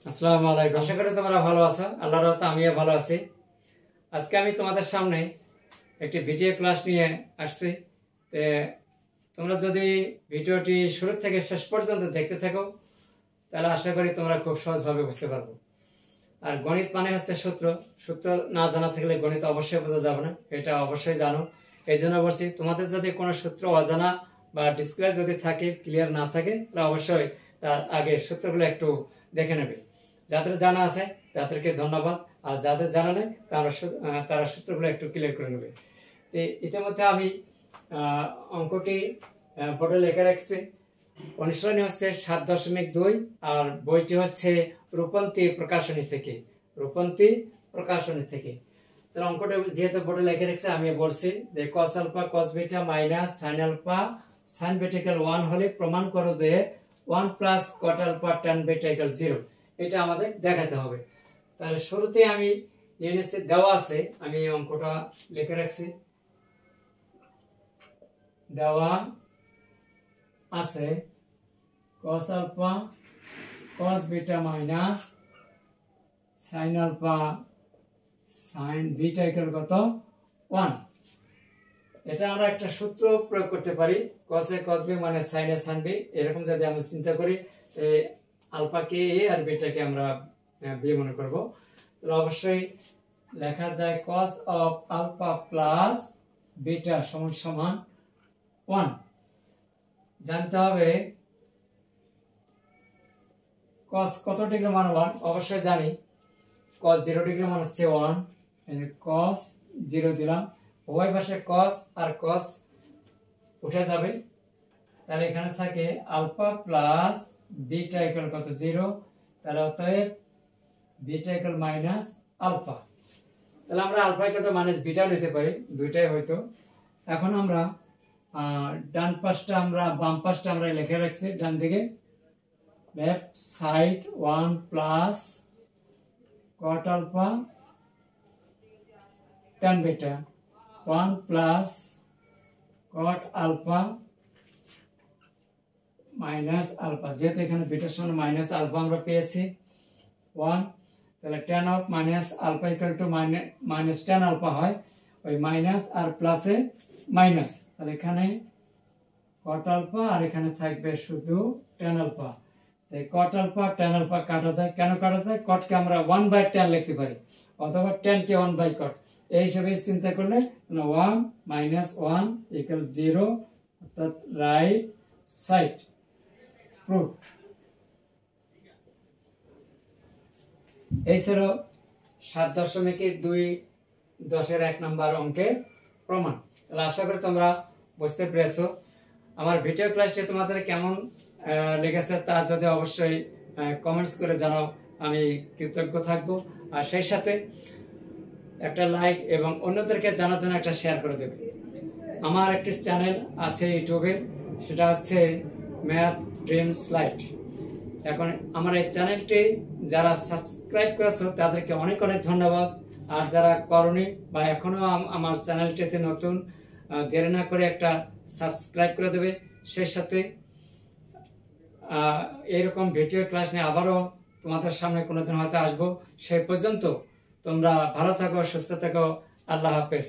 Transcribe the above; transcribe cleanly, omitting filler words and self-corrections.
আসসালামু আলাইকুম। আশা করি তোমরা ভালো আছো। আল্লাহর রহমতে আমিও ভালো আছি। আজকে আমি তোমাদের সামনে একটি ভিডিও ক্লাস নিয়ে আসছি। তোমরা যদি ভিডিওটি শুরু থেকে শেষ পর্যন্ত দেখতে থাকো তাহলে আশা করি তোমরা খুব সহজভাবে বুঝতে পারবো। আর গণিত মানে হচ্ছে সূত্র। সূত্র না জানা থাকলে গণিত অবশ্যই বোঝা যাবে না, এটা অবশ্যই জানো। এই জন্য বলছি, তোমাদের যদি কোনো সূত্র অজানা বা ডিসক্লিয়ার যদি থাকে, ক্লিয়ার না থাকে, তাহলে অবশ্যই তার আগে সূত্রগুলো একটু দেখে নেবে। যাদের জানা আছে তাদেরকে ধন্যবাদ, আর যাদের জানা নেই তারা সূত্রগুলো একটু ক্লিয়ার করে নেবে। ইতিমধ্যে আমি অঙ্কটি বোর্ডে লিখে রাখছি। অনুশীলনী হচ্ছে 7.2 আর বইটি হচ্ছে রূপন্তী প্রকাশনী থেকে। রূপন্তী প্রকাশনী থেকে তাহলে অঙ্কটা যেহেতু বোর্ডে লিখে রাখছে, আমি বলছি যে cos alpha cos beta minus sin alpha sin beta equal 1 হলে প্রমাণ করো যে 1 plus cot alpha tan beta equal 0। এটা আমাদের দেখাতে হবে। তাহলে শুরুতে আমি নিয়ে নিচ্ছি, দেওয়া আছে, আমি অঙ্কটা লিখে রাখছি। দেওয়া আছে cos alpha cos beta minus sin alpha sin beta equal কত 1। এটা আমরা একটা সূত্র প্রয়োগ করতে পারি, cos a cos b মানে sin a sin b। এরকম যদি আমরা চিন্তা করি, আলফাকে a আর বিটাকে আমরা b মনে করব, তাহলে অবশ্যই লেখা যায় cos of alpha plus beta সমান সমান 1। জানতে হবে cos কত ডিগ্রি মান 1, অবশ্যই জানি cos 0 ডিগ্রি মান হচ্ছে 1। cos 0 দিলাম, উভয় পাশে cos আর cos উঠে যাবে, তাহলে এখানে থাকে আলফা প্লাস বিটা ইকুয়াল কত 0। তাহলে অতএব বিটা ইকুয়াল মাইনাস আলফা। তাহলে আমরা আলফা ইকুয়াল মাইনাস বিটাও নিতে পারি, দুইটাই হয়তো। এখন আমরা ডান পাশটা বাম পাশটা আমরা লিখে রাখছি। ডান দিকে left side 1 plus cot alpha tan beta 1 plus cot alpha minus alpha. যেহেতু এখানে বিটার সমান মাইনাস আলফা আমরা পেয়েছি 1, তাহলে tan of minus alpha equal to minus tan alpha হয়, ওই মাইনাস আর প্লাসে মাইনাস। তাহলে এখানে cot আলফা আর এখানে থাকবে শুধু tan আলফা। তাই cot আলফা tan আলফা কাটা যায়। কেন কাটা যায়? cot কে আমরা 1/tan লিখতে পারি, অথবা tan কে 1/cot। এই হিসাবে চিন্তা করলে 1 মাইনাস 1 ইকুয়াল 0, অর্থাৎ রাইট সাইড প্রুফ। এই ছিল 7.2 নম্বর অঙ্কের প্রমাণ। তাহলে আশা করি তোমরা বুঝতে পেরেছো। আমার ভিডিও ক্লাসটি তোমাদের কেমন লেগেছে তা যদি অবশ্যই কমেন্টস করে জানাও, আমি কৃতজ্ঞ থাকবো। আর সেই সাথে একটা লাইক এবং অন্যদেরকে জানার জন্য একটা শেয়ার করে দেবে। আমার একটি চ্যানেল আছে ইউটিউবে, সেটা হচ্ছে ম্যাথ ড্রিমস লাইট। এখন আমার এই চ্যানেলটি যারা সাবস্ক্রাইব করেছো তাদেরকে অনেক অনেক ধন্যবাদ। আর যারা করনি বা এখনো আমার চ্যানেলটিতে নতুন, দেরি না করে একটা সাবস্ক্রাইব করে দেবে। সেই সাথে এইরকম ভিডিও ক্লাস নিয়ে আবারও তোমাদের সামনে কোনোদিন হয়তো আসবো। সেই পর্যন্ত তোমরা ভালো থাকো, সুস্থ থাকো। আল্লাহ হাফেজ।